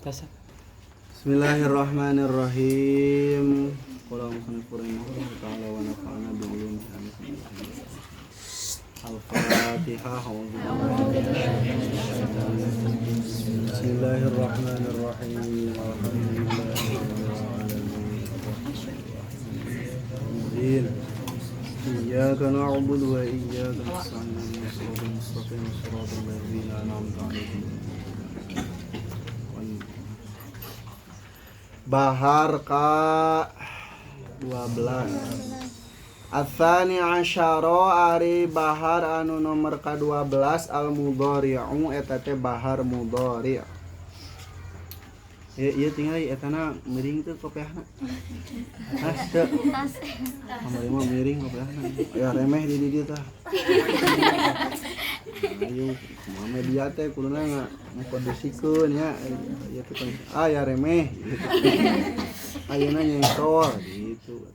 Bismillahirrahmanirrahim. Qala musannifurahimahullah ta'ala wa nafa'ana bi'ulum Al-Fatihah. Bismillahirrahmanirrahim. Alhamdulillahirrahmanirrahim. Iyyaka na'budu wa iyyaka nasta'in. Shiratal mustaqim shiratal ladzina an'amta 'alaihim. Bahar ka 12. Atsani asyara ari bahar anu nomor ka-12 al-mudhari'u eta teh bahar mudhari'. Ieu tinggal etana miring teh kopiahna. Has teu. Kamari mah miring kopiahna. Aya remeh di dieu tah. Ayo kumaha media teh kuduna ngakondisikeun nya. Ieu teh aya remeh gitu. Ayeuna nyengkol gitu.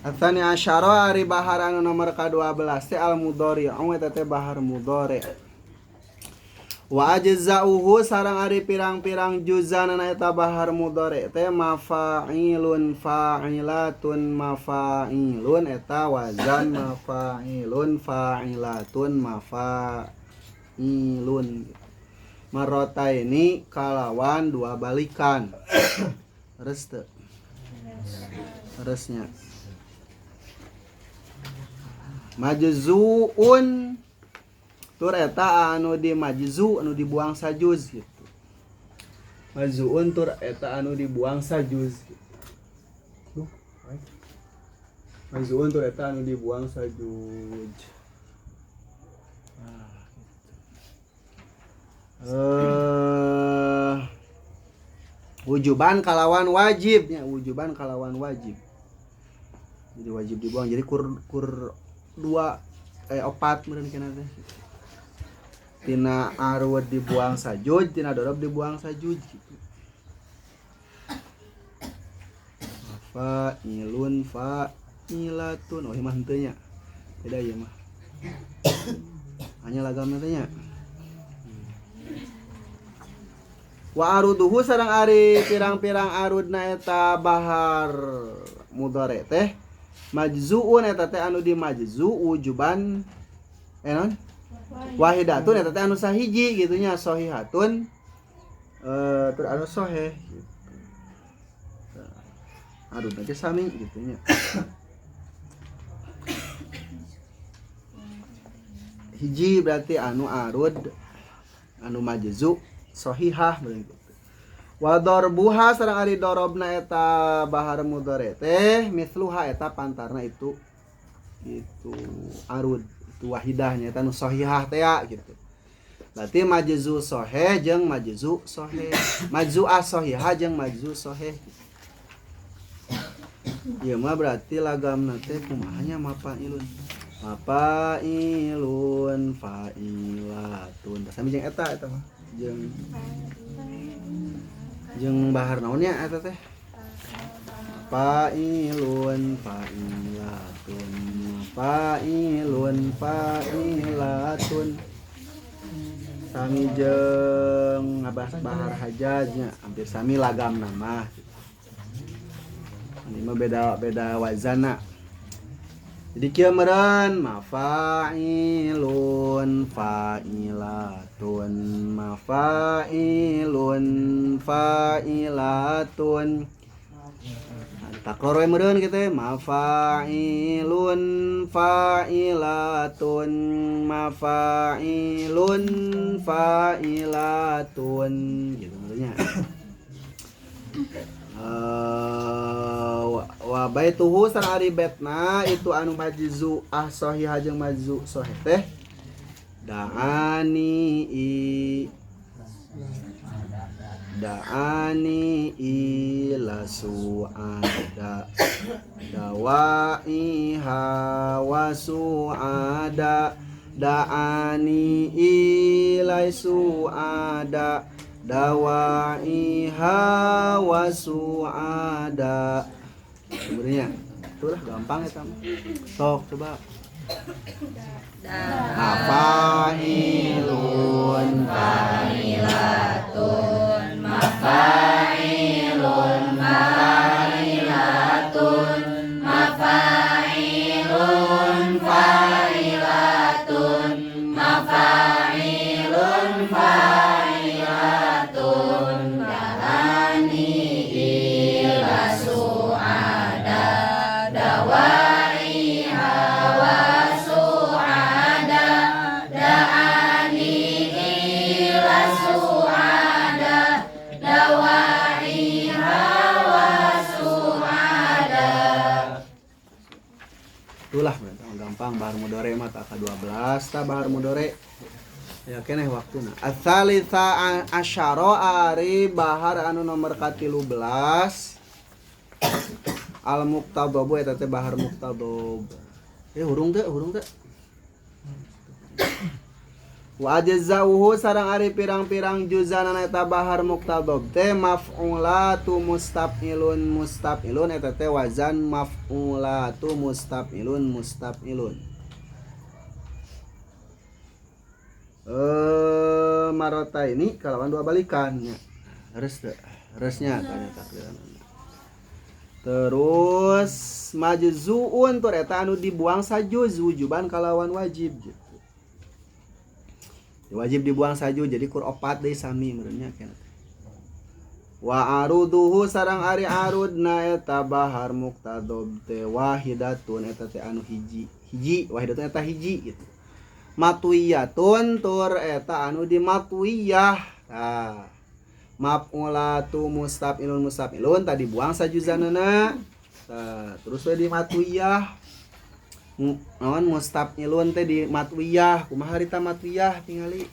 Atsani asyara ari bahar anu nomor ka-12 teh al-mudhari'u eta teh bahar mudhari'. Wa ajza'uhu sareng ari pirang-pirang juzanana eta bahar mudhari' teh mafa'ilun fa'ilatun mafa'ilun eta wazan mafa'ilun fa'ilatun mafa'ilun marrotaini kalawan dua balikan. Reus teu? Reusnya majzu'un tur eta anu di majzu anu dibuang sajuz gitu. Majzu'un tur eta anu dibuang sajuz gitu. Majzu'un tur eta anu dibuang sajuz. Wujuban kalawan wajibnya, wujuban kalawan wajib. Jadi wajib dibuang, jadi kur 4 meureun kana teh. Tina arud dibuang sajud, tina dorob dibuang sajud gitu. Fa'ilun fa'ilatun. Oh imah henteu nya. Beda ieu mah. Hanya lagamna teh nya. Wa aruduhu sareng ari pirang-pirang arudna eta bahar mudhari teh majzu'un eta teh anu di majzu wujuban non wahidatun eta teh anu sahiji gitu nya shahihatun tur anu sahih gitu. Arudna teh sami gitu nya. Hiji berarti anu arud anu majzu sahihah begitu. Wa darbuha sareng ari darabna eta bahar mudhari teh misluha eta pantarna itu arud itu wahidahnya eta nu sahihah teh gitu. Berarti majzu sahih jeung majzu sahih. Majzu'ah sahihah jeung majzu sahih. Ieu mah berarti lagamna teh kumaha nya mafa'ilun. Mafa'ilun fa'ilatun. Sami jeung eta mah. Jeung bahar naonnya eta teh fa'ilun fa'ilatun fa'ilun fa'ilatun sami jeung ngabahas bahar hajajnya hampir sami lagam nama. Ini mah beda wazana. Jadi kieu meureun mafa'ilun fa'ilatun mafa'ilun fa'ilatun. Takror we meureun kitu mafa'ilun fa'ilatun mafa'ilun fa'ilatun gitu meureunnya. Wa baituhu sareng ari betna itu anu majzu sahih jeung majzu sahih teh da'ani ila su'ada dawa'iha wa su'ada da'ani ila su'ada dawa'iha wa su'ada. Sebenarnya itulah gampang ya tam. Sok coba. Fa'ilun fa'ilatun Itulah gampang bahar mudore mah tak ke-12 tah bahar mudore. Ya keneh waktuna. Ats-tsalitsa asyara ari bahar anu nomor ka-13. Al-muqtadhabu eta teh bahar muqtadhab. Hurung teh. Wa ajzauhu sareng ari pirang-pirang juzana eta bahar muqtadhab teh maf'ulatu mustaf'ilun eta teh wazan maf'ulatu mustaf'ilun. Marota ini kalawan dua balikannya. Resnya tanya takdiran. Terus majzuun tur eta anu dibuang sajuz wujuban kalawan wajib gitu. Wajib dibuang sajuz jadi kur opat deui sami meureunnya kana. Wa aruduhu sareng ari arudna eta bahar muqtadhab teh wahidatun eta teh anu hiji wahidatun eta hiji gitu. Matwiyatun tur eta anu di matwiyah. Tah. Maf'ulatu mustaf'ilun tadi buang sajuzanana. Tah, terus we di matwiyah. Naon mustaf'ilun teh di matwiyah. Kumaha harita matwiyah tingali?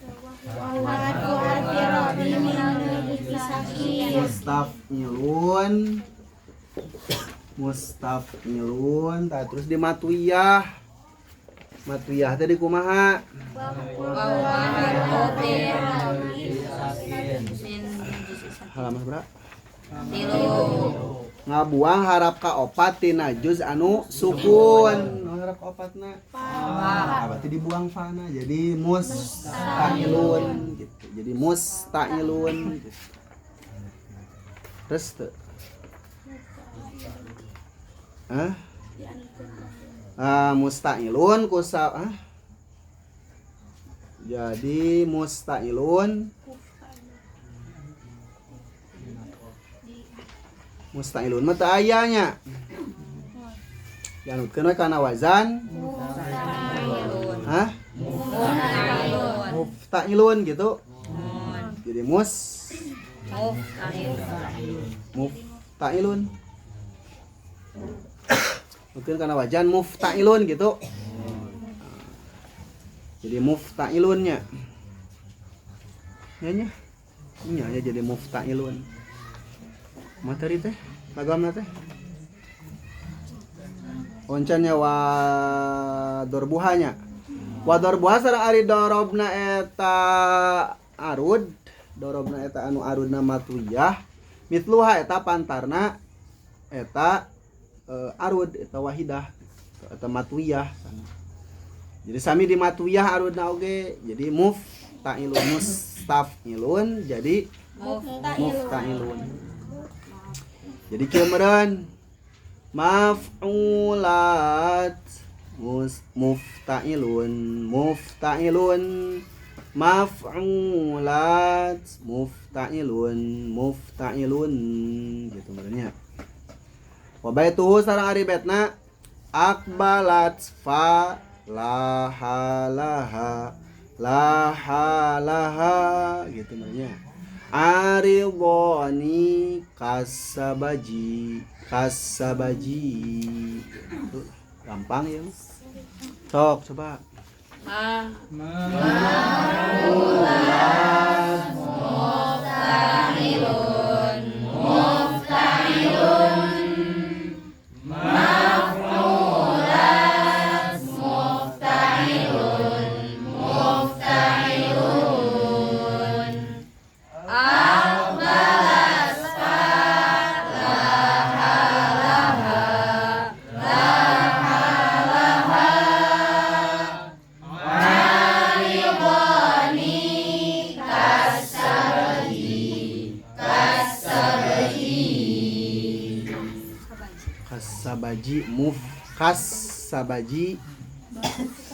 Mustaf'ilun tah terus di matwiyah. Matwiyah tadi kumaha? Halaman berapa? Ngabuang harap ka opat tina juz anu sukun. Harap ka opatna berarti dibuang fana jadi musta'ilun gitu. Jadi musta'ilun gitu. Terus tuh. Musta'ilun jadi musta'ilun mah teu ayanya dianutkeun we kana wazan mufta'ilun gitu. Jadi mufta'ilun mungkin karena wajan mufta'ilun gitu. Jadi mufta'ilunnya nya jadi mufta'ilun. Materi teh lagamna teh oncannya wa dorbuhanya wa dorbuha sareng ari dorobna eta arud anu arudna matwiyah mitluha eta pantarna eta arud eta wahidah eta matwiyah. Jadi sami di matwiyah arudna oge jadi mustaf'ilun jadi mufta'ilun. Jadi kieu meureun maf'ulat mufta'ilun maf'ulat mufta'ilun gitu meureunnya. Wa baituhu sareng ari betna akbalat fa laha gitu namanya. Aridhani kasabaji gitu. Gampang ya. Sok coba.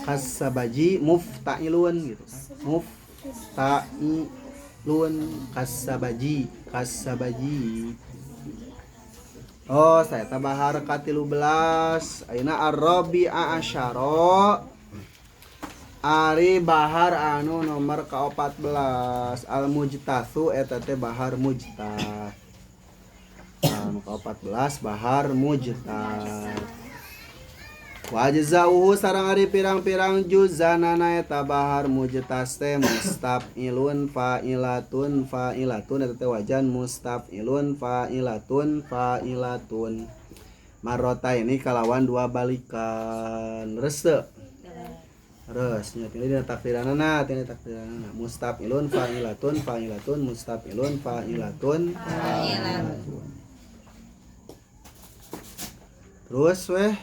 Kasabaji mufta'ilun gitu. Ta'ilun kasabaji. Oh, saya bahar ka-13. Ayeuna ar-rabi'a asyara ari bahar anu nomor ka-14. Al-mujtatsu eta teh bahar mujtat. Anu ka-14 bahar mujtat. Wajzauhu sareng ari pirang-pirang juzanana eta bahar mujtas teh mustafilun fa'ilatun eta teh wajan mustafilun fa'ilatun marota ini kalawan dua balikan rese nya tina takdiranana mustafilun fa'ilatun mustafilun fa'ilatun terus weh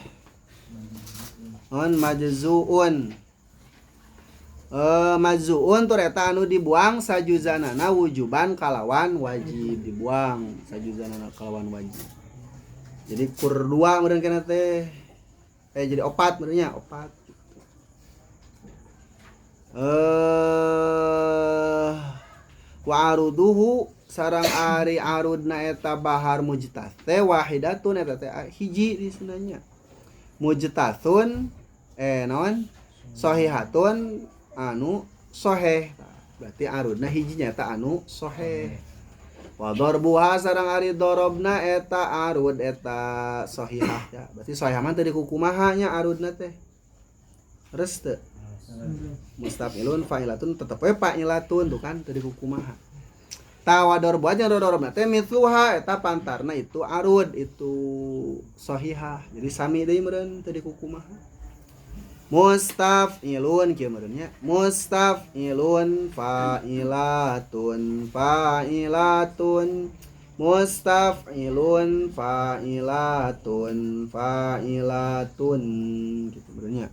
majzuun majzuun tur eta anu dibuang sajuzanana wujuban kalawan wajib dibuang sajuzanana kalawan wajib jadi kur 2 meureun kana teh jadi 4 meureun nya 4 wa aruduhu sarang ari arudna eta bahar mujtas teh wahidatun eta teh hiji di sunanya mujtasun naon sahihatun anu sahih berarti arudna hiji nyata anu sahih wa darbuha sareng ari darabna eta arud eta sahihah ya berarti sahih mah teu dikukumaha nya arudna teh reus teu mustafilun fa'ilatun tetep we fa'ilatun tuh kan teu dikukumaha tawa darbu aja darabna teh mithluha eta pantarna itu arud itu sahihah jadi sami deui meureun teu dikukumaha mustafilun kieu meureun nya mustafilun fa'ilatun mustafilun fa'ilatun gitu meureun nya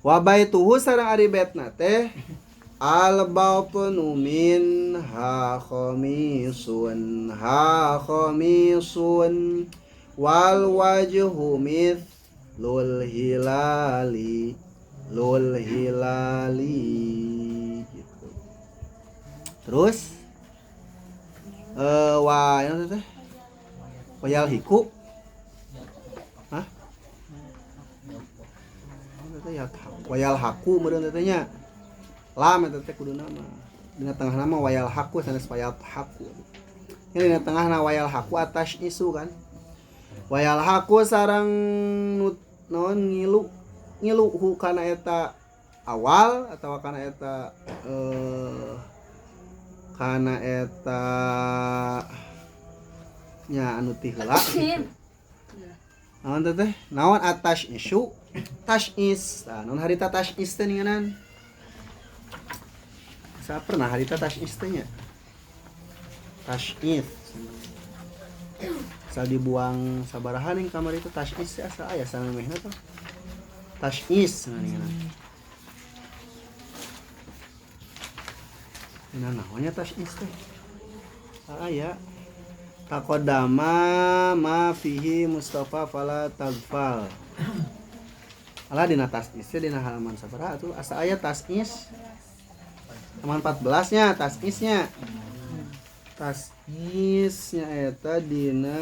wa baituhu sareng ari betna teh al batnu minha khamisun wal wajhu mithlul hilali gitu. Terus wa ini teh wayal hiku wayal haku meureun teh nya lam eta teh kuduna mah dina tengah nama wayal haku sanes wayal haku ini dina tengah na wayal haku atas isu kan wayal haku sarang non ngilu kana eta awal atau kana eta nya anu ti heula naon teh naon atas isu tasyis naon harita tasyis teh ninganan saya pernah harita tasyis teh nya tasyis asal dibuang sabaraha ning kamar itu tasyis asa aya sanamehna tuh tasyis ninganan naonnya tasyis teh aya taqaddama ma fihi Mustafa fala tagfal ala dina tasyis dina halaman sabaraha atuh asa aya tasyis halaman 14 nya tasyisnya eta dina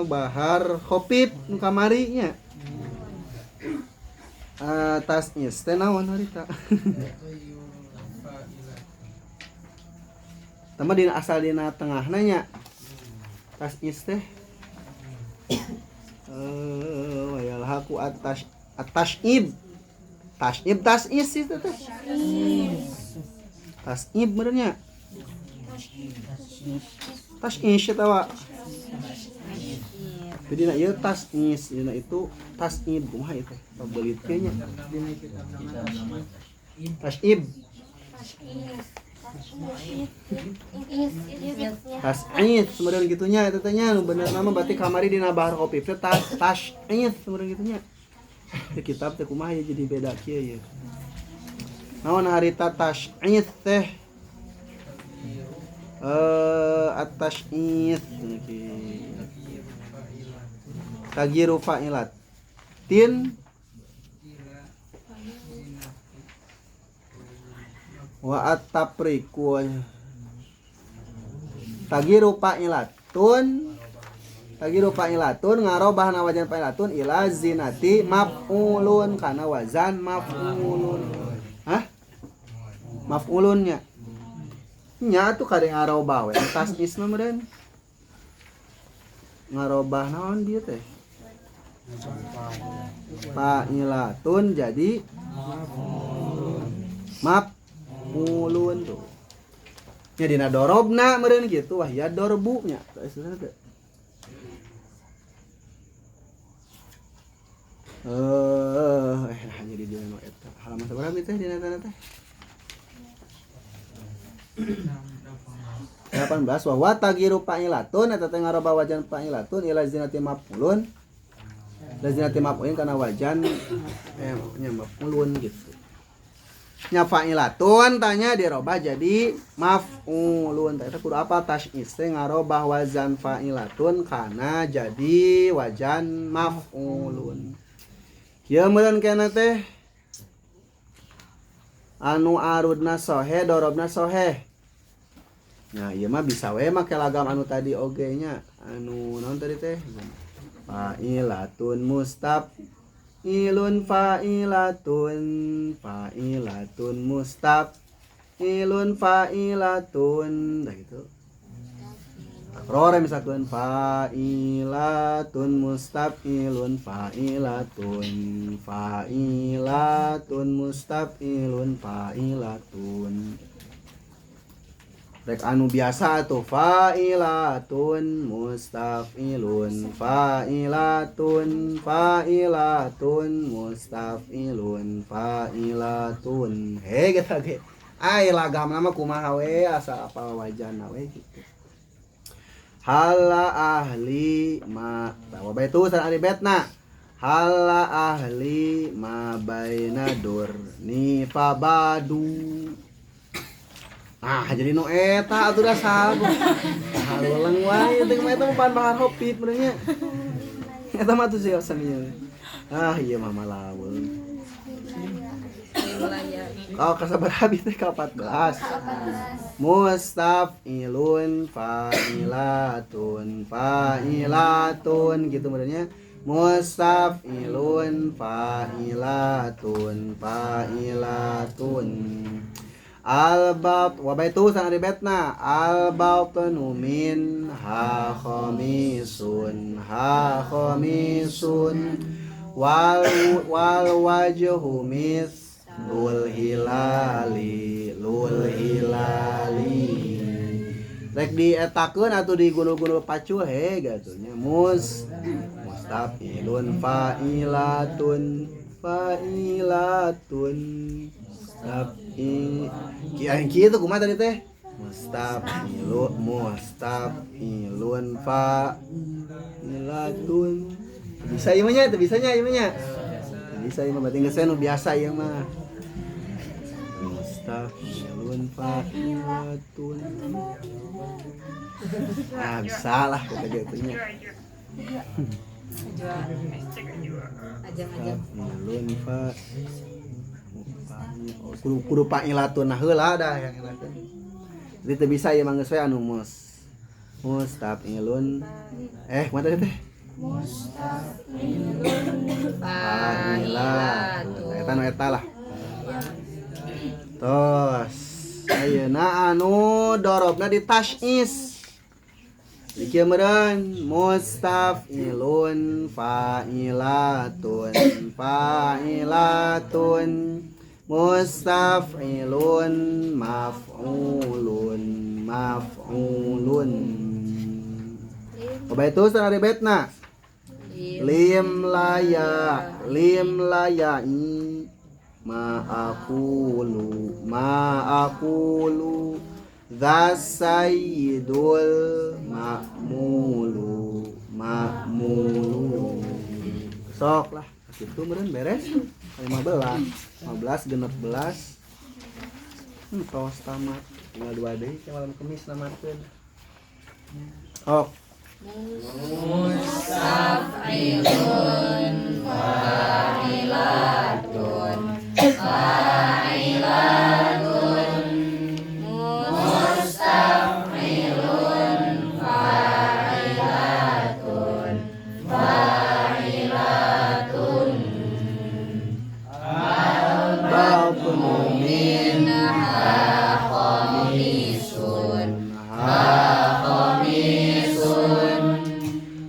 bahar khopib nu kamari nya tasyis teh naon harita tama dina asal dina tengahna nya tasyis teh wayal haku tasyib tasyis itu teh tasyib meureun nya tasyis eta wa dina ieu tasyis dina itu tasyib kumaha ieu teh pabelit teh nya tasyib tasyis meureun gitunya eta teh nya nu bener nama berarti kamari dina bahar kopi teh tasyis meureun gitunya di kitab teh kumaha ya jadi beda kieu ye naon harita tasyis teh at-tasyis tagiru fa'ilatin Wa at-tafriqu tagiru fa'ilatun ngarobahna wajan fa'ilatun ila zinati maf'ulun kana wazan maf'ulun. Hah? Maf'ulunnya nya tuh kade ngarobah we tasnis mah meureun ngarobah naon dieu teh fa'ilatun jadi maf'ulun tuh nya dina dorobna meureun kitu wah ya dorbu nya teh jadi dia mah eta halaman sabaraha teh dina teh 18 wa tagiru fa'ilatun eta teh ngaroba wajan fa'ilatun ila zinati maf'ulun la zinati maf'ulin kana wajan nya maf'ulun gitu nya fa'ilatun tanya dirobah jadi maf'ulun teh kudu apa tasnis teh ngarobah wazan fa'ilatun kana jadi wajan maf'ulun kieu meureun kana teh anu arudna sohe dorobna sohe. Nah, ieu mah bisa we make lagam anu tadi oge nya. Anu naon tadi teh? Fa'ilatun mustaf'ilun fa'ilatun mustaf'ilun fa'ilatun. Dah gitu. Takror misalkan fa'ilatun mustaf'ilun fa'ilatun mustaf'ilun fa'ilatun. Rek anu biasa tuh fa'ilatun mustaf'ilun mustaf'ilun fa'ilatun he gitu ge ai lagam nama kumaha we asal apal wajana we gitu hala ahli ma tawa baitu san ari betna hala ahli ma baina durni fabadu. Ah jadi nu eta atuh da salah. Haleuleung wae teh mah eta pan bahar hopit benernya. Eta mah tuh sieu sanieu. Ah ieu mah malaul. Kau kasabaraha teh ka 14. Mustaf'ilun fa'ilatun gitu benernya. Mustaf'ilun fa'ilatun al-bab wa baitu san ari betna al-batnu min ha khamisun wal wajhu mis lul hilali rek dietakeun atuh di gulul-gulul pacul he gatunya mustaf'ilun fa'ilatun kiain kieu tuh kumaha tadi teh mustaf'ilun fa'ilatun bisa ieu mah nya teu bisa nya ieu mah nya bisa ieu mah berarti geus nu biasa ieu mah mustaf'ilun fa'ilatun ah bisa lah kok gitu nya mustaf'ilun kudu fa'ilatun nah heula dah yang enakeun. Jadi teu bisa ieu mah geus we anu mustaf'ilun kumaha tadi teh? Mustaf'ilun fa'ilatun. Eta nu eta lah. Tos ayeuna anu dorobna di tasnis. Iki meureun mustaf'ilun fa'ilatun mustaf'ilun maf'ulun Coba itu sana betna lim layai ma'akulu Zasayyidul ma'mulu sok lah itu meureun beres 15 genep belas tos tamat tinggal 2 deui ke malam Kamis namatkeun sok mustaf'ilun fa'ilatun khamisun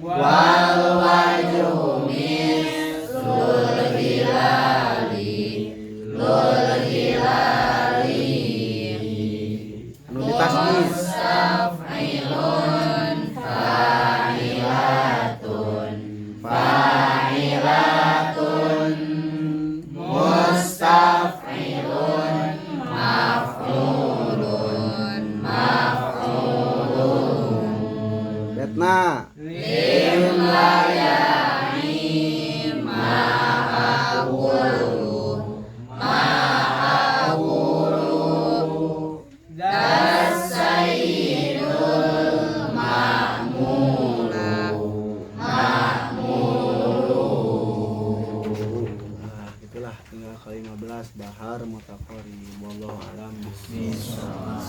wal wajhu mislul hilali anu ditasnis mustaf'ilun fa'ilatun mustaf'ilun maf'ulun betna lim layani ma'awulu dasayyidul ma'mulu itulah tinggal ke 15 bahar mutaqarrib wallahu alam bisawab